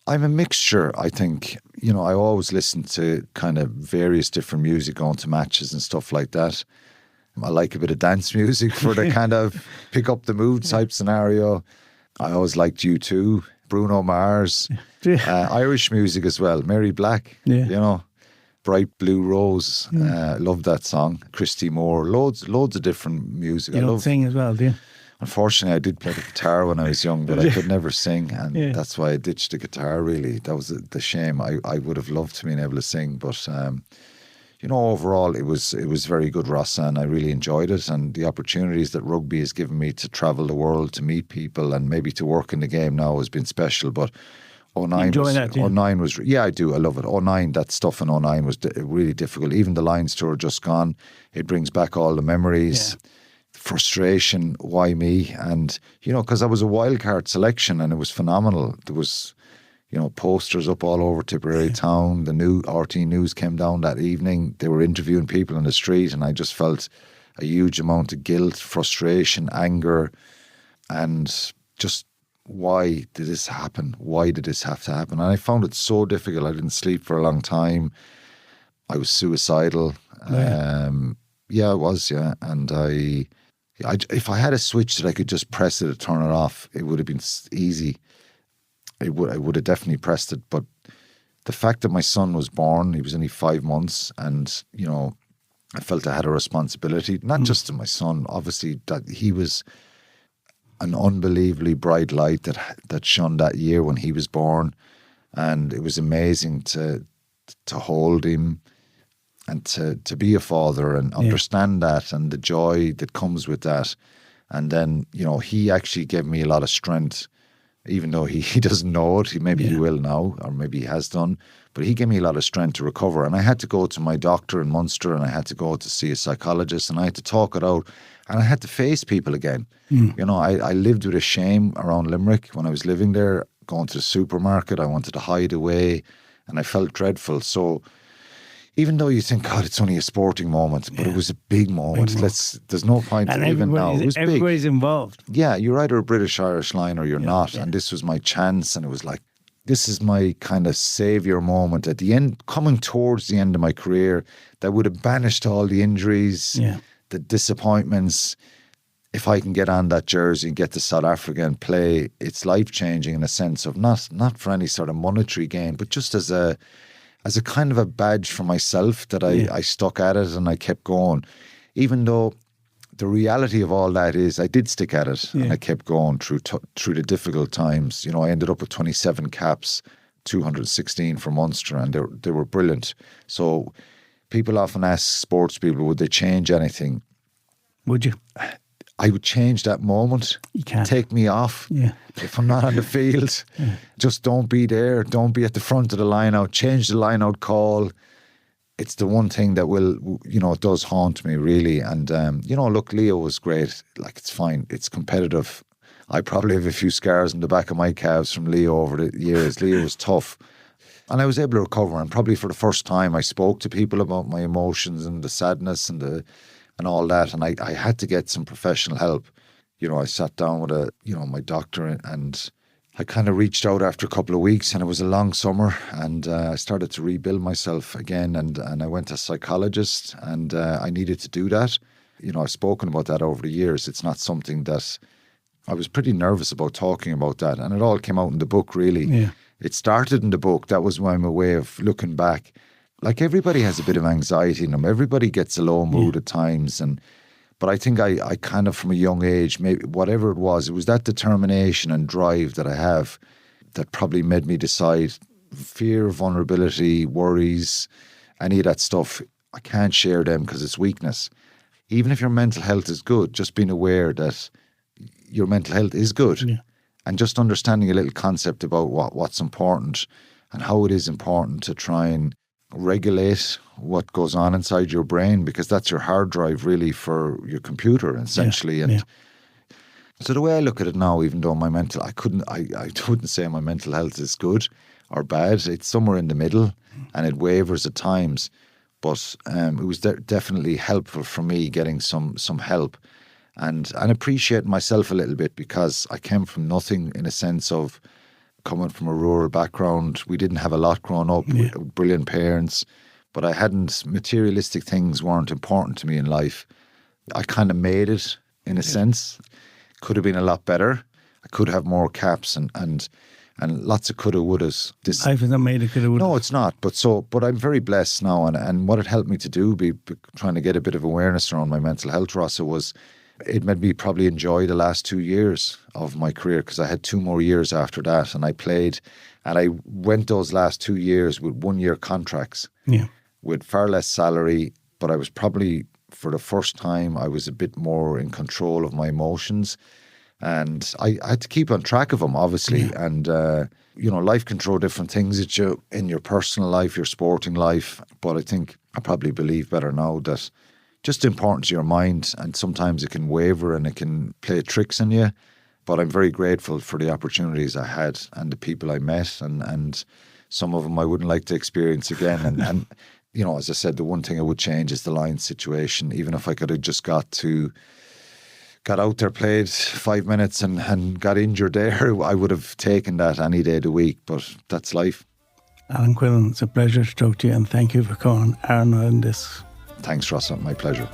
I'm a mixture, I think. You know, I always listen to kind of various different music, going to matches and stuff like that. I like a bit of dance music for the kind of pick up the mood type scenario. I always liked U2, Bruno Mars, Irish music as well, Mary Black, you know, Bright Blue Rose. Love that song. Christy Moore, loads of different music. You don't sing as well, do you? Unfortunately, I did play the guitar when I was young, but I could never sing, and that's why I ditched the guitar, really. That was the shame. I would have loved to be able to sing, but you know, overall, it was very good, Ross, and I really enjoyed it, and the opportunities that rugby has given me to travel the world, to meet people, and maybe to work in the game now has been special, but 09 enjoy was, that, do you? 09 was, yeah, I do, I love it. 09, that stuff in 09 was really difficult. Even the Lions tour just gone, it brings back all the memories. Yeah. Frustration, why me? And, you know, because I was a wild card selection and it was phenomenal. There was, you know, posters up all over Tipperary town. The new RT News came down that evening. They were interviewing people on the street, and I just felt a huge amount of guilt, frustration, anger, and just, why did this happen? Why did this have to happen? And I found it so difficult. I didn't sleep for a long time. I was suicidal. Yeah, I was, yeah. And if I had a switch that I could just press it to turn it off, it would have been easy. I would have definitely pressed it. But the fact that my son was born, he was only 5 months, and, you know, I felt I had a responsibility, not just to my son, obviously, that he was an unbelievably bright light that shone that year when he was born. And it was amazing to hold him and to be a father and understand that and the joy that comes with that. And then, you know, he actually gave me a lot of strength, even though he doesn't know it. Maybe he will now, or maybe he has done. But he gave me a lot of strength to recover. And I had to go to my doctor in Munster, and I had to go to see a psychologist, and I had to talk it out. And I had to face people again. You know, I lived with a shame around Limerick when I was living there, going to the supermarket. I wanted to hide away, and I felt dreadful. So even though you think, God, it's only a sporting moment, but it was a big moment. There's no point in even now. It was everybody's big. Involved. Yeah, you're either a British-Irish line or you're not. And this was my chance, and it was like, this is my kind of saviour moment at the end, coming towards the end of my career, that would have banished all the injuries, the disappointments. If I can get on that jersey and get to South Africa and play, it's life-changing in a sense of not for any sort of monetary gain, but just as a kind of a badge for myself that I stuck at it and I kept going. Even though the reality of all that is I did stick at it and I kept going through the difficult times. You know, I ended up with 27 caps, 216 for Munster, and they were brilliant. So people often ask sports people, would they change anything? Would you? I would change that moment. You can't. Take me off. Yeah. If I'm not on the field, just don't be there. Don't be at the front of the line out. Change the line out call. It's the one thing that will, you know, it does haunt me really. And, you know, look, Leo was great. Like, it's fine. It's competitive. I probably have a few scars in the back of my calves from Leo over the years. Leo was tough. And I was able to recover. And probably for the first time, I spoke to people about my emotions and the sadness and all that. And I had to get some professional help. You know, I sat down with my doctor, and I kind of reached out after a couple of weeks, and it was a long summer, and I started to rebuild myself again, and I went to a psychologist, and I needed to do that. You know, I've spoken about that over the years. It's not something that I was pretty nervous about talking about that, and it all came out in the book, really. Yeah. It started in the book. That was my way of looking back. Like, everybody has a bit of anxiety in them. Everybody gets a low mood at times. But I think I kind of, from a young age, maybe whatever it was that determination and drive that I have that probably made me decide fear, vulnerability, worries, any of that stuff, I can't share them because it's weakness. Even if your mental health is good, just being aware that your mental health is good and just understanding a little concept about what's important and how it is important to try and regulate what goes on inside your brain, because that's your hard drive really for your computer essentially. So the way I look at it now, even though I wouldn't say my mental health is good or bad. It's somewhere in the middle, and it wavers at times. But it was definitely helpful for me getting some help and appreciating myself a little bit, because I came from nothing in a sense of coming from a rural background. We didn't have a lot growing up. We had brilliant parents, but I hadn't, materialistic things weren't important to me in life. I kind of made it in a sense. Could have been a lot better. I could have more caps and lots of coulda, wouldas. Life is not made of coulda, woulda. No, it's not. But I'm very blessed now, and what it helped me to do, be trying to get a bit of awareness around my mental health, Rossa, was it made me probably enjoy the last 2 years of my career, because I had 2 more years after that, and I played, and I went those last 2 years with 1-year contracts, with far less salary, but I was probably, for the first time, I was a bit more in control of my emotions. And I had to keep on track of them, obviously. And, life can throw different things at you in your personal life, your sporting life. But I think I probably believe better now that just important to your mind, and sometimes it can waver and it can play tricks on you. But I'm very grateful for the opportunities I had and the people I met, and some of them I wouldn't like to experience again. And as I said, the one thing I would change is the Lions situation. Even if I could have just got out there, played 5 minutes and got injured there, I would have taken that any day of the week, but that's life. Alan Quinlan, it's a pleasure to talk to you, and thank you for calling Aranislanddiscs. Thanks, Rossa, my pleasure.